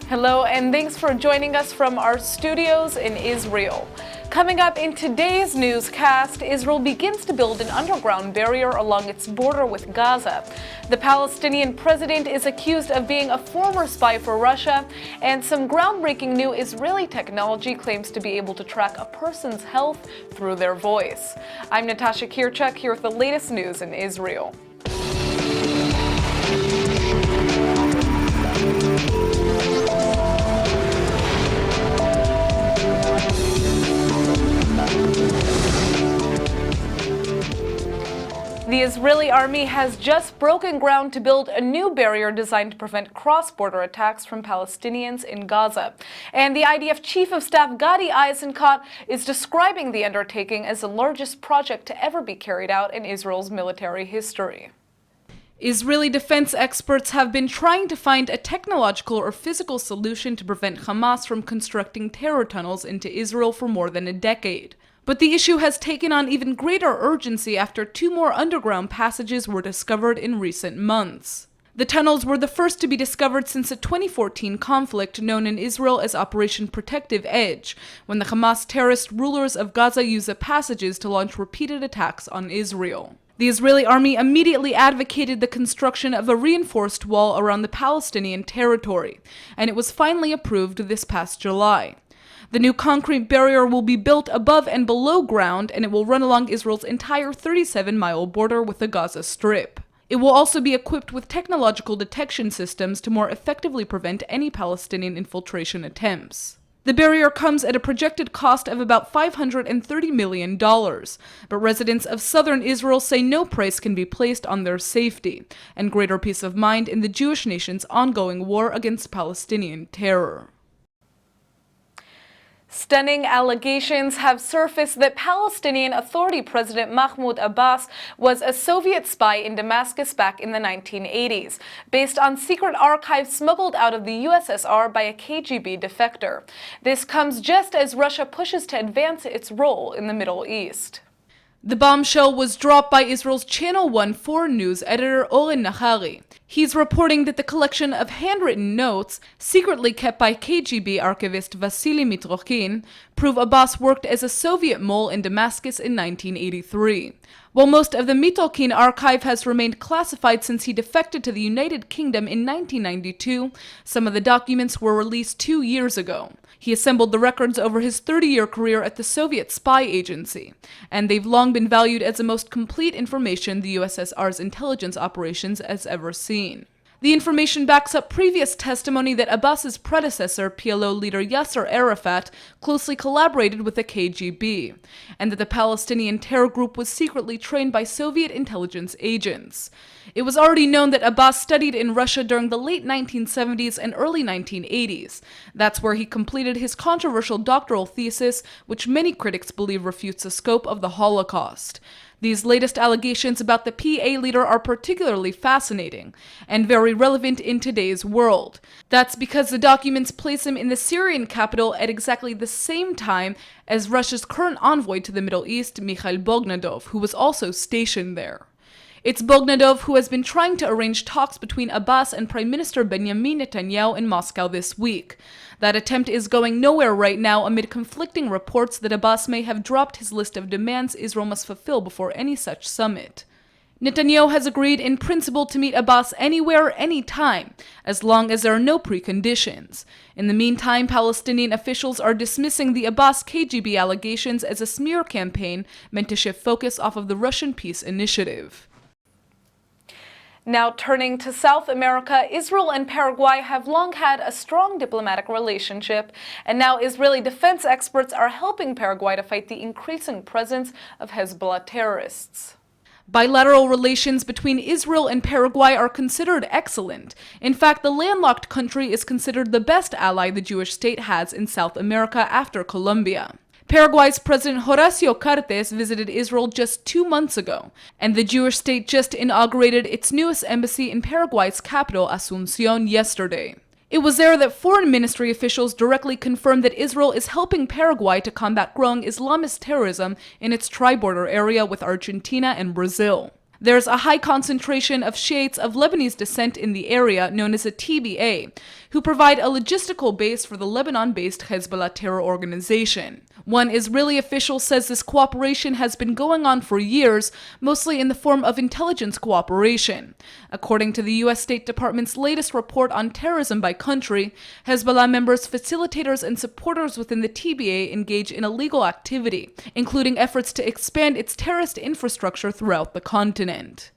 Hello, and thanks for joining us from our studios in Israel. Coming up in today's newscast, Israel begins to build an underground barrier along its border with Gaza. The Palestinian president is accused of being a former spy for Russia, and some groundbreaking new Israeli technology claims to be able to track a person's health through their voice. I'm Natasha Kirchuk, here with the latest news in Israel. The Israeli army has just broken ground to build a new barrier designed to prevent cross-border attacks from Palestinians in Gaza. And the IDF Chief of Staff Gadi Eisenkot is describing the undertaking as the largest project to ever be carried out in Israel's military history. Israeli defense experts have been trying to find a technological or physical solution to prevent Hamas from constructing terror tunnels into Israel for more than a decade. But the issue has taken on even greater urgency after two more underground passages were discovered in recent months. The tunnels were the first to be discovered since a 2014 conflict known in Israel as Operation Protective Edge, when the Hamas terrorist rulers of Gaza used the passages to launch repeated attacks on Israel. The Israeli army immediately advocated the construction of a reinforced wall around the Palestinian territory, and it was finally approved this past July. The new concrete barrier will be built above and below ground, and it will run along Israel's entire 37-mile border with the Gaza Strip. It will also be equipped with technological detection systems to more effectively prevent any Palestinian infiltration attempts. The barrier comes at a projected cost of about $530 million, but residents of southern Israel say no price can be placed on their safety and greater peace of mind in the Jewish nation's ongoing war against Palestinian terror. Stunning allegations have surfaced that Palestinian Authority President Mahmoud Abbas was a Soviet spy in Damascus back in the 1980s, based on secret archives smuggled out of the USSR by a KGB defector. This comes just as Russia pushes to advance its role in the Middle East. The bombshell was dropped by Israel's Channel 1 foreign news editor Oren Nahari. He's reporting that the collection of handwritten notes, secretly kept by KGB archivist Vasily Mitrokhin, prove Abbas worked as a Soviet mole in Damascus in 1983. While most of the Mitrokhin archive has remained classified since he defected to the United Kingdom in 1992, some of the documents were released 2 years ago. He assembled the records over his 30-year career at the Soviet spy agency, and they've long been valued as the most complete information the USSR's intelligence operations has ever seen. The information backs up previous testimony that Abbas's predecessor, PLO leader Yasser Arafat, closely collaborated with the KGB, and that the Palestinian terror group was secretly trained by Soviet intelligence agents. It was already known that Abbas studied in Russia during the late 1970s and early 1980s. That's where he completed his controversial doctoral thesis, which many critics believe refutes the scope of the Holocaust. These latest allegations about the PA leader are particularly fascinating and very relevant in today's world. That's because the documents place him in the Syrian capital at exactly the same time as Russia's current envoy to the Middle East, Mikhail Bogdanov, who was also stationed there. It's Bogdanov who has been trying to arrange talks between Abbas and Prime Minister Benjamin Netanyahu in Moscow this week. That attempt is going nowhere right now amid conflicting reports that Abbas may have dropped his list of demands Israel must fulfill before any such summit. Netanyahu has agreed in principle to meet Abbas anywhere, anytime, as long as there are no preconditions. In the meantime, Palestinian officials are dismissing the Abbas KGB allegations as a smear campaign meant to shift focus off of the Russian peace initiative. Now turning to South America, Israel and Paraguay have long had a strong diplomatic relationship, and now Israeli defense experts are helping Paraguay to fight the increasing presence of Hezbollah terrorists. Bilateral relations between Israel and Paraguay are considered excellent. In fact, the landlocked country is considered the best ally the Jewish state has in South America after Colombia. Paraguay's President Horacio Cartes visited Israel just 2 months ago, and the Jewish state just inaugurated its newest embassy in Paraguay's capital, Asunción, yesterday. It was there that foreign ministry officials directly confirmed that Israel is helping Paraguay to combat growing Islamist terrorism in its tri-border area with Argentina and Brazil. There's a high concentration of Shiites of Lebanese descent in the area, known as a TBA, who provide a logistical base for the Lebanon-based Hezbollah terror organization. One Israeli official says this cooperation has been going on for years, mostly in the form of intelligence cooperation. According to the U.S. State Department's latest report on terrorism by country, Hezbollah members, facilitators, and supporters within the TBA engage in illegal activity, including efforts to expand its terrorist infrastructure throughout the continent.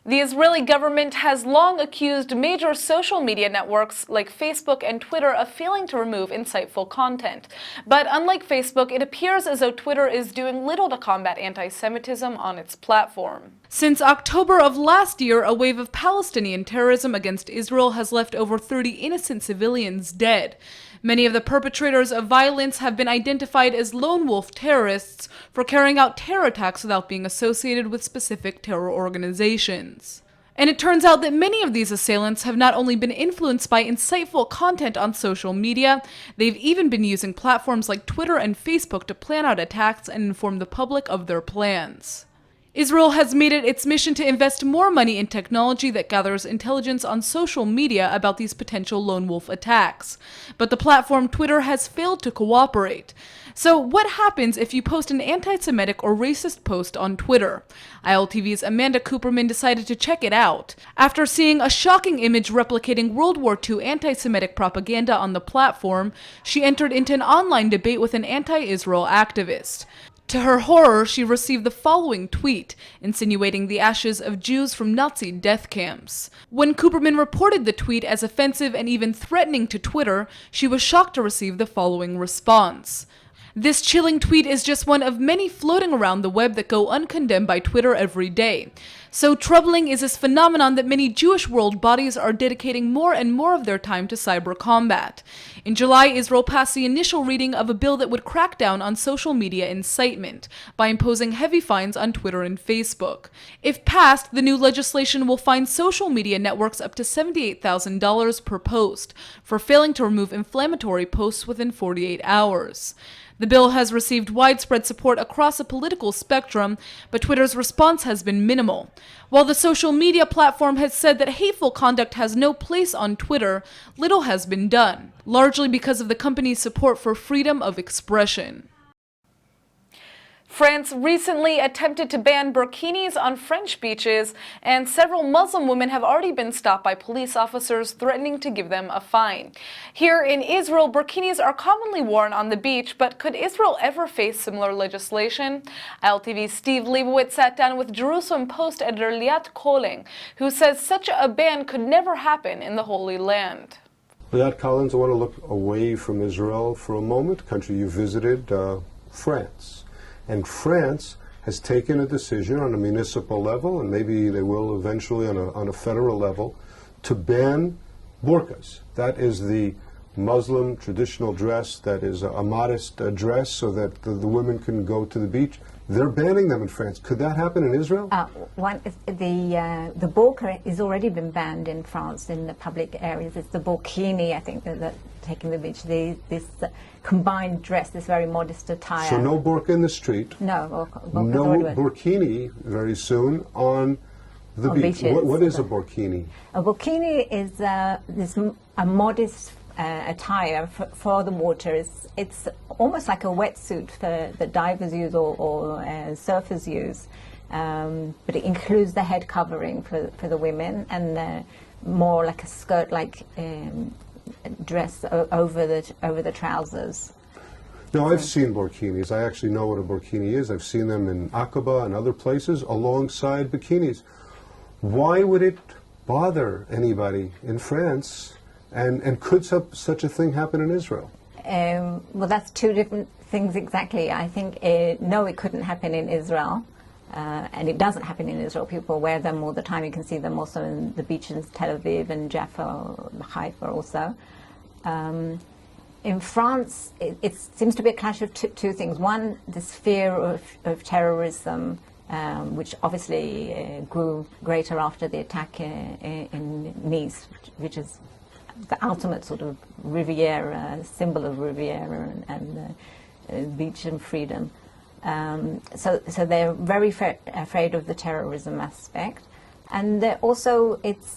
The Israeli government has long accused major social media networks like Facebook and Twitter of failing to remove insightful content. But unlike Facebook, it appears as though Twitter is doing little to combat anti-Semitism on its platform. Since October of last year, a wave of Palestinian terrorism against Israel has left over 30 innocent civilians dead. Many of the perpetrators of violence have been identified as lone wolf terrorists for carrying out terror attacks without being associated with specific terror organizations. And it turns out that many of these assailants have not only been influenced by insightful content on social media, they've even been using platforms like Twitter and Facebook to plan out attacks and inform the public of their plans. Israel has made it its mission to invest more money in technology that gathers intelligence on social media about these potential lone wolf attacks. But the platform Twitter has failed to cooperate. So what happens if you post an anti-Semitic or racist post on Twitter? ILTV's Amanda Cooperman decided to check it out. After seeing a shocking image replicating World War II anti-Semitic propaganda on the platform, she entered into an online debate with an anti-Israel activist. To her horror, she received the following tweet, insinuating the ashes of Jews from Nazi death camps. When Cooperman reported the tweet as offensive and even threatening to Twitter, she was shocked to receive the following response. This chilling tweet is just one of many floating around the web that go uncondemned by Twitter every day. So troubling is this phenomenon that many Jewish world bodies are dedicating more and more of their time to cyber combat. In July, Israel passed the initial reading of a bill that would crack down on social media incitement by imposing heavy fines on Twitter and Facebook. If passed, the new legislation will fine social media networks up to $78,000 per post for failing to remove inflammatory posts within 48 hours. The bill has received widespread support across the political spectrum, but Twitter's response has been minimal. While the social media platform has said that hateful conduct has no place on Twitter, little has been done, largely because of the company's support for freedom of expression. France recently attempted to ban burkinis on French beaches, and several Muslim women have already been stopped by police officers threatening to give them a fine. Here in Israel, burkinis are commonly worn on the beach, but could Israel ever face similar legislation? ILTV's Steve Leibowitz sat down with Jerusalem Post editor Liat Koling, who says such a ban could never happen in the Holy Land. Liat Collins, I want to look away from Israel for a moment, country you visited, France. And France has taken a decision on a municipal level, and maybe they will eventually on a federal level, to ban burqas. That is the Muslim traditional dress that is a modest dress so that the women can go to the beach. They're banning them in France. Could that happen in Israel? The burqa has already been banned in France in the public areas. It's the burkini, I think, that taking the beach. This combined dress, this very modest attire. So no burqa in the street. No, no burkini very soon on the beach. What is a burkini? A burkini is a modest attire for the water. It's almost like a wetsuit that divers use or surfers use, but it includes the head covering for the women and more like a skirt-like dress over the trousers. Now, I've seen burkinis. I actually know what a burkini is. I've seen them in Aqaba and other places alongside bikinis. Why would it bother anybody in France? And could such a thing happen in Israel? Well, that's two different things exactly. I think, no, it couldn't happen in Israel. And it doesn't happen in Israel. People wear them all the time. You can see them also in the beaches in Tel Aviv and Jaffa, Haifa also. In France, it seems to be a clash of two things. One, this fear of terrorism, which obviously grew greater after the attack in Nice, which is the ultimate sort of Riviera, symbol of Riviera and beach and freedom. So they're very afraid of the terrorism aspect, and also it's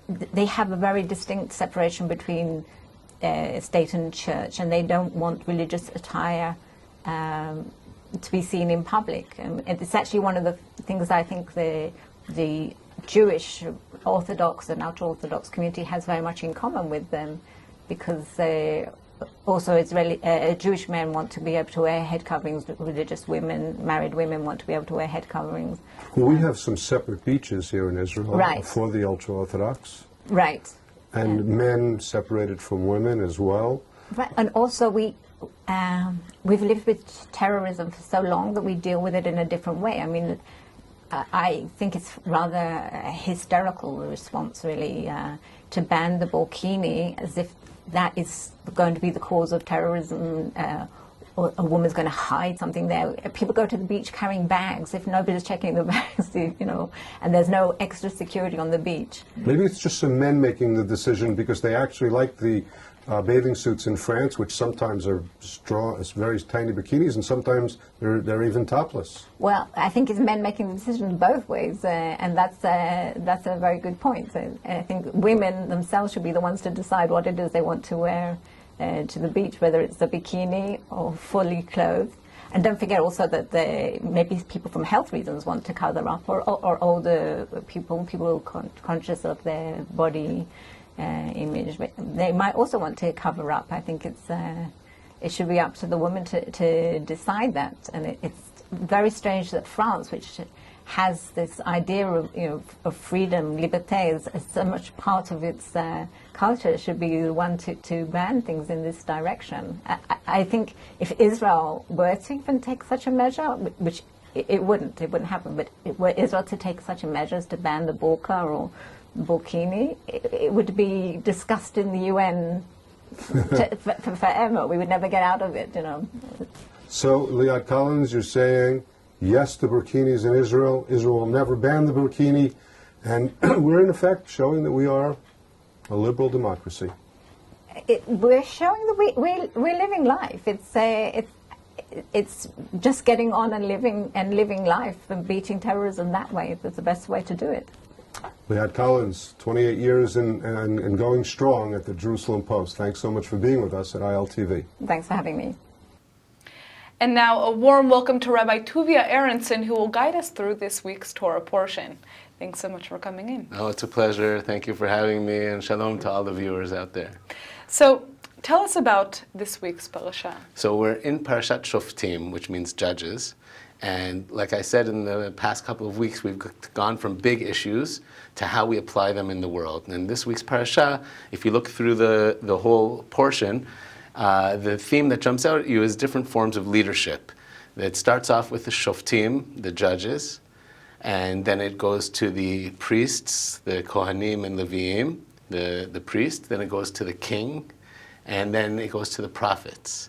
they have a very distinct separation between state and church, and they don't want religious attire to be seen in public. It's actually one of the things I think the Jewish Orthodox and ultra-Orthodox community has very much in common with them, because also Jewish men want to be able to wear head coverings, religious women, married women want to be able to wear head coverings. Well, we have some separate beaches here in Israel Right. for the ultra-Orthodox. Right. And men separated from women as well. Right. And also we've lived with terrorism for so long that we deal with it in a different way. I mean, I think it's rather a hysterical response, really, to ban the burkini as if that is going to be the cause of terrorism, or a woman's going to hide something there. People go to the beach carrying bags if nobody's checking the bags, and there's no extra security on the beach. Maybe it's just some men making the decision because they actually like the bathing suits in France, which sometimes are very tiny bikinis, and sometimes they're even topless. Well, I think it's men making the decision both ways, and that's a very good point. So I think women themselves should be the ones to decide what it is they want to wear to the beach, whether it's a bikini or fully clothed. And don't forget also that maybe people from health reasons want to cover up, or older people conscious of their body image. They might also want to cover up. I think it should be up to the woman to decide that. And it's very strange that France, which has this idea of freedom, liberté, as so much part of its culture, should be the one to ban things in this direction. I think if Israel were to even take such a measure, which it wouldn't happen, but were Israel to take such a measure as to ban the burqa or burkini, it would be discussed in the UN forever. We would never get out of it, So, Liat Collins, you're saying yes to burkinis in Israel. Israel will never ban the burkini, and we're in effect showing that we are a liberal democracy. We're showing that we're living life. It's just getting on and living life and beating terrorism that way. That's the best way to do it. Liat Collins, 28 years and going strong at the Jerusalem Post. Thanks so much for being with us at ILTV. Thanks for having me. And now a warm welcome to Rabbi Tuvia Aronson, who will guide us through this week's Torah portion. Thanks so much for coming in. Oh, it's a pleasure. Thank you for having me, and shalom to all the viewers out there. So, tell us about this week's parasha. So we're in Parashat Shoftim, which means judges. And like I said, in the past couple of weeks, we've gone from big issues to how we apply them in the world. And this week's parasha, if you look through the whole portion, the theme that jumps out at you is different forms of leadership. It starts off with the Shoftim, the judges, and then it goes to the priests, the Kohanim and Leviim, the priest, then it goes to the king, and then it goes to the prophets.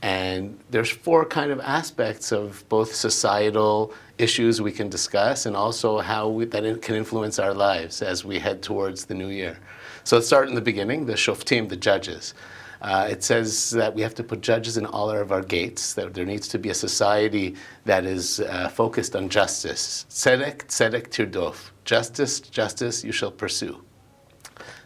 And there's four kind of aspects of both societal issues we can discuss and also how that can influence our lives as we head towards the new year. So let's start in the beginning, the Shoftim, the judges. It says that we have to put judges in all of our gates, that there needs to be a society that is focused on justice. Tzedek, tzedek tirdof. Justice, justice, you shall pursue.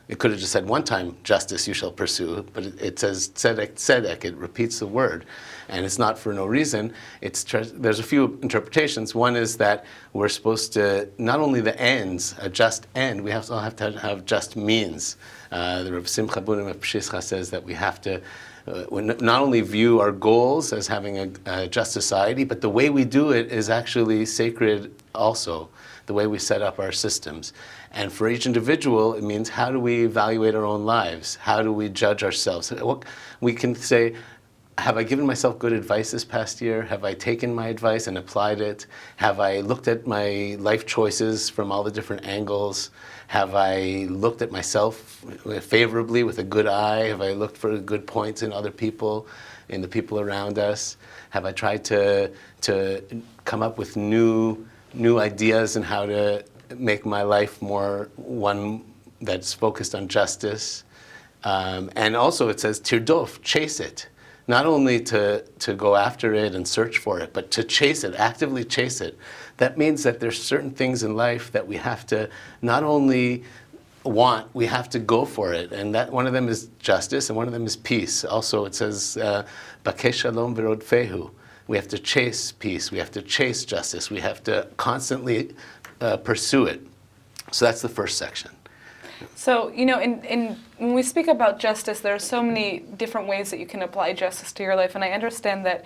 It could have just said one time, justice you shall pursue, but it says tzedek, tzedek. It repeats the word, and it's not for no reason. There's a few interpretations. One is that we're supposed to, not only the ends, a just end, we also have to have just means. The Rav Simcha Bunim of Pshischa says that we have to not only view our goals as having a just society, but the way we do it is actually sacred also, the way we set up our systems. And for each individual, it means how do we evaluate our own lives? How do we judge ourselves? We can say, have I given myself good advice this past year? Have I taken my advice and applied it? Have I looked at my life choices from all the different angles? Have I looked at myself favorably with a good eye? Have I looked for good points in other people, in the people around us? Have I tried to come up with new ideas and how to make my life more one that's focused on justice? And also it says tirdof, chase it. Not only to go after it and search for it, but to chase it, actively chase it. That means that there's certain things in life that we have to not only want, we have to go for it. And that one of them is justice, and one of them is peace. Also, it says, "Bakei shalom v'rodfehu." We have to chase peace. We have to chase justice. We have to constantly pursue it. So that's the first section. So, when we speak about justice, there are so many different ways that you can apply justice to your life. And I understand that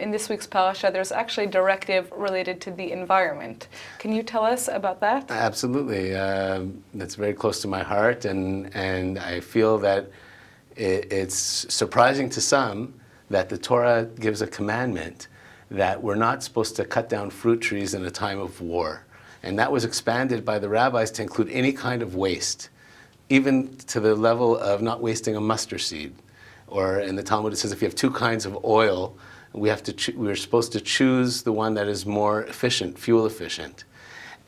in this week's parasha, there's actually a directive related to the environment. Can you tell us about that? Absolutely. That's very close to my heart. And I feel that it's surprising to some that the Torah gives a commandment that we're not supposed to cut down fruit trees in a time of war. And that was expanded by the rabbis to include any kind of waste, even to the level of not wasting a mustard seed. Or in the Talmud it says if you have two kinds of oil, we're supposed to choose the one that is more efficient, fuel efficient.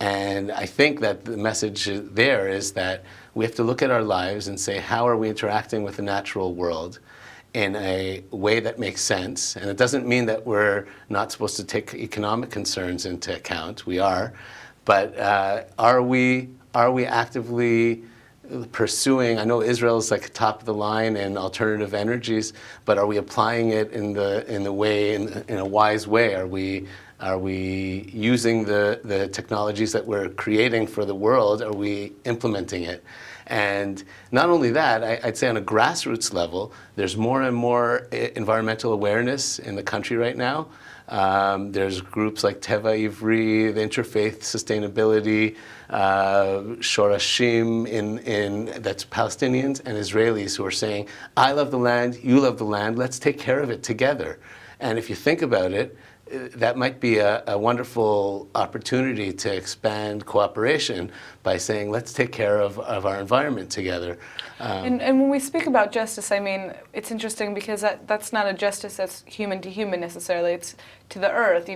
And I think that the message there is that we have to look at our lives and say, how are we interacting with the natural world in a way that makes sense? And it doesn't mean that we're not supposed to take economic concerns into account. We are. But are we actively pursuing? I know Israel is like top of the line in alternative energies, but are we applying it in a wise way? Are we using the technologies that we're creating for the world? Are we implementing it? And not only that, I'd say on a grassroots level, there's more and more environmental awareness in the country right now. There's groups like Teva Ivri, the Interfaith Sustainability, Shorashim, that's Palestinians and Israelis who are saying, I love the land, you love the land, let's take care of it together. And if you think about it, that might be a wonderful opportunity to expand cooperation by saying, let's take care of our environment together. And when we speak about justice, I mean, it's interesting because that's not a justice that's human to human necessarily. It's to the earth,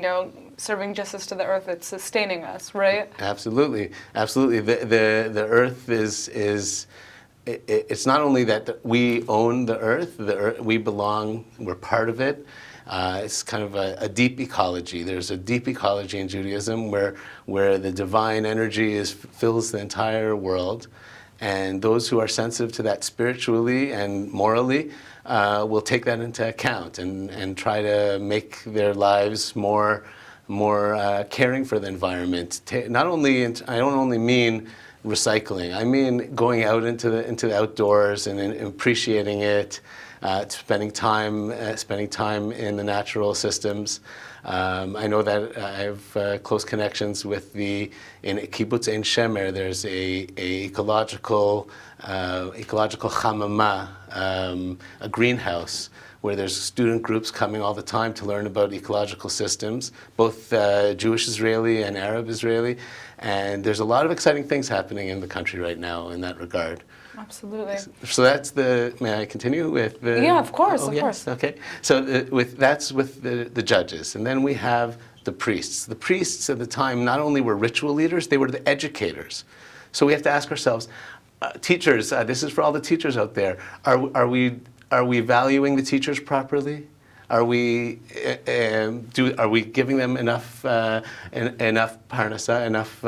serving justice to the earth that's sustaining us, right? Absolutely, absolutely. The earth is it's not only that we own the earth, we belong, we're part of it. It's kind of a deep ecology. There's a deep ecology in Judaism where the divine energy fills the entire world. And those who are sensitive to that spiritually and morally will take that into account and try to make their lives more caring for the environment. I don't only mean recycling. I mean going out into the outdoors and appreciating it. Spending time in the natural systems. I know that I have close connections in Kibbutz Ein Shemer. There's a ecological chamama, a greenhouse, where there's student groups coming all the time to learn about ecological systems, both Jewish Israeli and Arab Israeli. And there's a lot of exciting things happening in the country right now in that regard. Absolutely. So that's may I continue with the? Yeah, of course, of course. Yes, okay. So that's with the judges. And then we have the priests. The priests at the time not only were ritual leaders, they were the educators. So we have to ask ourselves, teachers, this is for all the teachers out there, are we valuing the teachers properly? Are we giving them enough parnassa, enough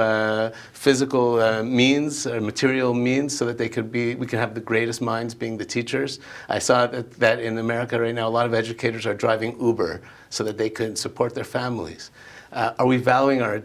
physical means or material means so that we can have the greatest minds being the teachers? I saw that in America right now, a lot of educators are driving Uber so that they can support their families. Are we valuing our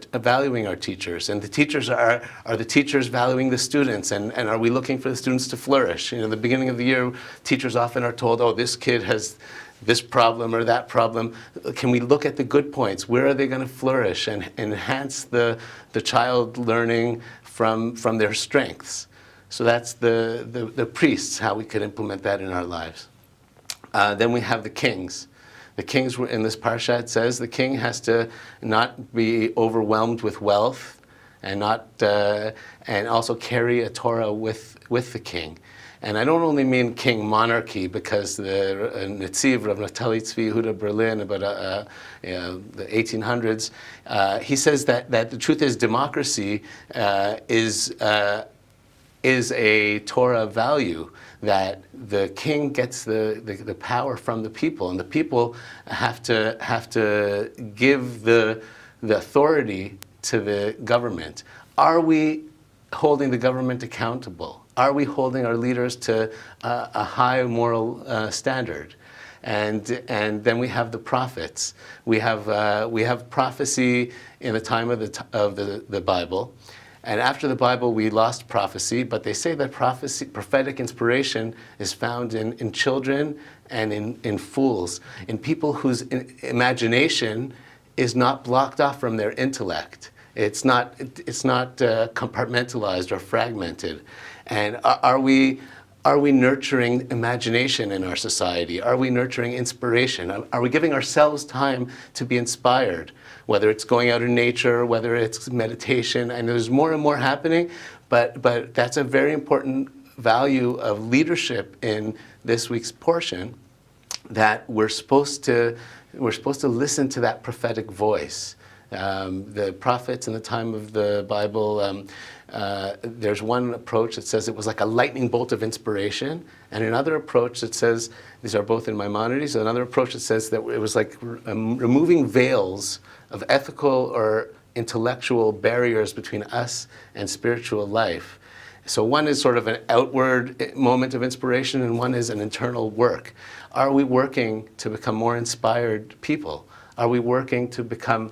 teachers? And the teachers are the teachers valuing the students? And are we looking for the students to flourish? At the beginning of the year, teachers often are told, oh, this kid has this problem or that problem. Can we look at the good points? Where are they going to flourish and enhance the child learning from their strengths? So that's the priests, how we could implement that in our lives. Then we have the kings. The kings, in this parsha, it says the king has to not be overwhelmed with wealth and also carry a Torah with the king. And I don't only mean king monarchy, because the Netziv, Rav Naftali Tzvi Yehuda Berlin, about the 1800s, he says that the truth is democracy is a Torah value, that the king gets the power from the people, and the people have to give the authority to the government. Are we holding the government accountable? Are we holding our leaders to a high moral standard? And then we have the prophets. We have prophecy in the time of the Bible. And after the Bible, we lost prophecy, but they say that prophetic inspiration is found in children and in fools, in people whose imagination is not blocked off from their intellect. It's not compartmentalized or fragmented. And are we nurturing imagination in our society? Are we nurturing inspiration? Are we giving ourselves time to be inspired? Whether it's going out in nature, whether it's meditation, and there's more and more happening, but that's a very important value of leadership in this week's portion, that we're supposed to listen to that prophetic voice. The prophets in the time of the Bible, there's one approach that says it was like a lightning bolt of inspiration, and another approach that says, these are both in Maimonides, another approach that says that it was like removing veils of ethical or intellectual barriers between us and spiritual life. So one is sort of an outward moment of inspiration, and one is an internal work. Are we working to become more inspired people? Are we working to become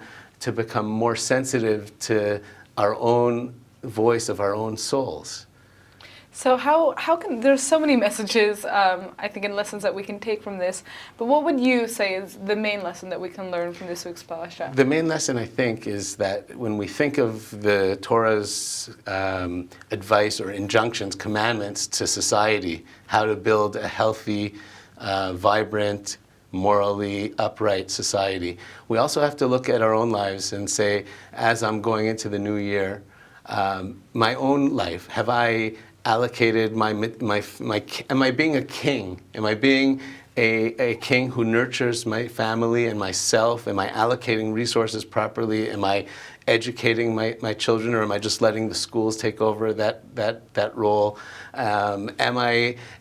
more sensitive to our own voice of our own souls? So how can, there's so many messages, I think, and lessons that we can take from this, but what would you say is the main lesson that we can learn from this week's parasha? The main lesson, I think, is that when we think of the Torah's advice or injunctions, commandments to society, how to build a healthy, vibrant, morally upright society, we also have to look at our own lives and say, as I'm going into the new year, my own life, have I allocated am I being a king? Am I being a king who nurtures my family and myself? Am I allocating resources properly? Am I educating my children, or am I just letting the schools take over that role?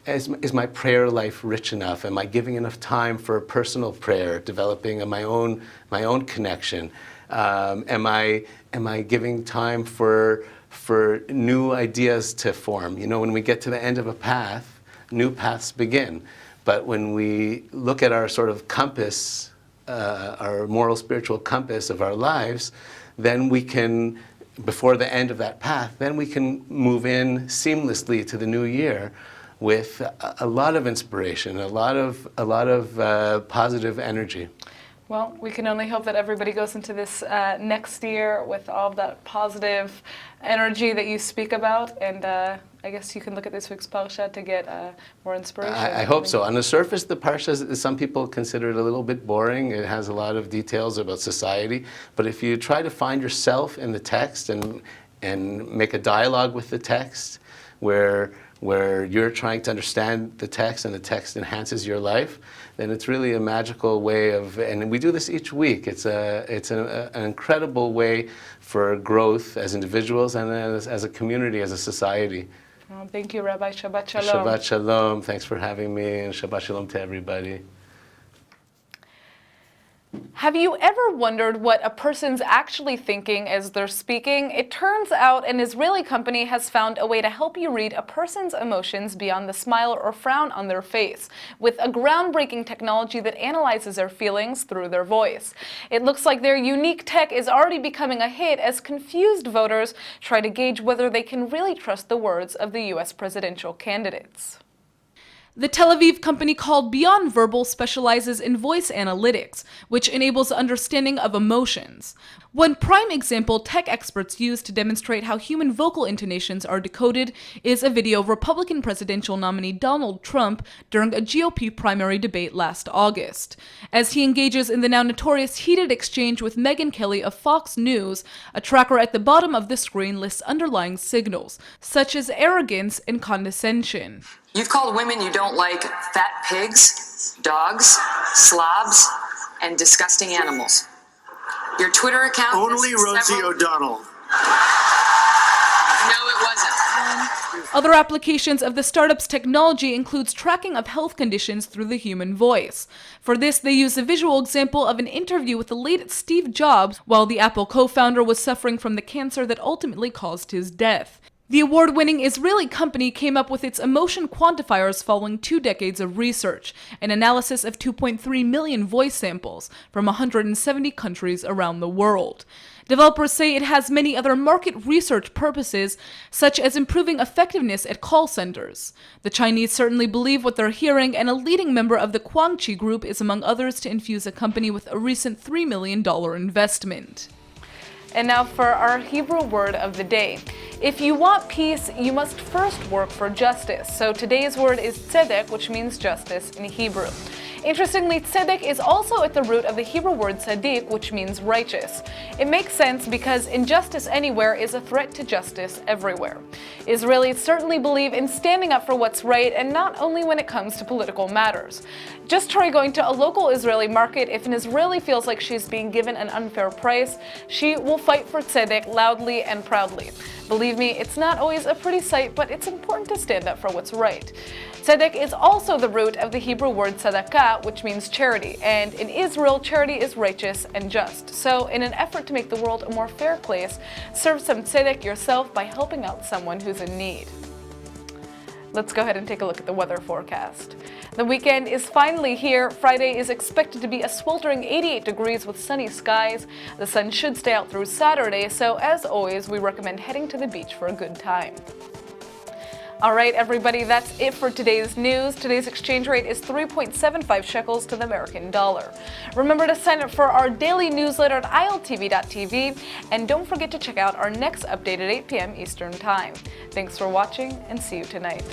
Is my prayer life rich enough? Am I giving enough time for personal prayer, developing my own connection? Am I giving time for new ideas to form? You know, when we get to the end of a path, new paths begin. But when we look at our sort of compass, our moral spiritual compass of our lives, then we can, before the end of that path, then we can move in seamlessly to the new year with a lot of inspiration, a lot of positive energy. Well, we can only hope that everybody goes into this next year with all of that positive energy that you speak about, and I guess you can look at this week's parsha to get more inspiration. I hope so. On the surface, the parsha, some people consider it a little bit boring. It has a lot of details about society, but if you try to find yourself in the text and make a dialogue with the text, where you're trying to understand the text and the text enhances your life, then it's really a magical way of, and we do this each week. It's an incredible way for growth as individuals and as a community, as a society. Well, thank you, Rabbi. Shabbat Shalom. Shabbat Shalom. Thanks for having me, and Shabbat Shalom to everybody. Have you ever wondered what a person's actually thinking as they're speaking? It turns out an Israeli company has found a way to help you read a person's emotions beyond the smile or frown on their face, with a groundbreaking technology that analyzes their feelings through their voice. It looks like their unique tech is already becoming a hit as confused voters try to gauge whether they can really trust the words of the U.S. presidential candidates. The Tel Aviv company called Beyond Verbal specializes in voice analytics, which enables the understanding of emotions. One prime example tech experts use to demonstrate how human vocal intonations are decoded is a video of Republican presidential nominee Donald Trump during a GOP primary debate last August. As he engages in the now notorious heated exchange with Megyn Kelly of Fox News, a tracker at the bottom of the screen lists underlying signals, such as arrogance and condescension. You've called women you don't like fat pigs, dogs, slobs, and disgusting animals. Your Twitter account... Only Rosie O'Donnell. No, it wasn't. Other applications of the startup's technology includes tracking of health conditions through the human voice. For this, they use a visual example of an interview with the late Steve Jobs while the Apple co-founder was suffering from the cancer that ultimately caused his death. The award-winning Israeli company came up with its emotion quantifiers following 2 decades of research, an analysis of 2.3 million voice samples from 170 countries around the world. Developers say it has many other market research purposes, such as improving effectiveness at call centers. The Chinese certainly believe what they're hearing, and a leading member of the Guangqi Group is among others to infuse a company with a recent $3 million investment. And now for our Hebrew word of the day. If you want peace, you must first work for justice. So today's word is tzedek, which means justice in Hebrew. Interestingly, tzedek is also at the root of the Hebrew word tzaddik, which means righteous. It makes sense because injustice anywhere is a threat to justice everywhere. Israelis certainly believe in standing up for what's right, and not only when it comes to political matters. Just try going to a local Israeli market. If an Israeli feels like she's being given an unfair price, she will fight for tzedek loudly and proudly. Believe me, it's not always a pretty sight, but it's important to stand up for what's right. Tzedek is also the root of the Hebrew word tzedakah, which means charity, and in Israel, charity is righteous and just. So in an effort to make the world a more fair place, serve some tzedek yourself by helping out someone who's in need. Let's go ahead and take a look at the weather forecast. The weekend is finally here. Friday is expected to be a sweltering 88 degrees with sunny skies. The sun should stay out through Saturday, so as always, we recommend heading to the beach for a good time. All right, everybody, that's it for today's news. Today's exchange rate is 3.75 shekels to the American dollar. Remember to sign up for our daily newsletter at iltv.tv, and don't forget to check out our next update at 8 p.m. Eastern Time. Thanks for watching, and see you tonight.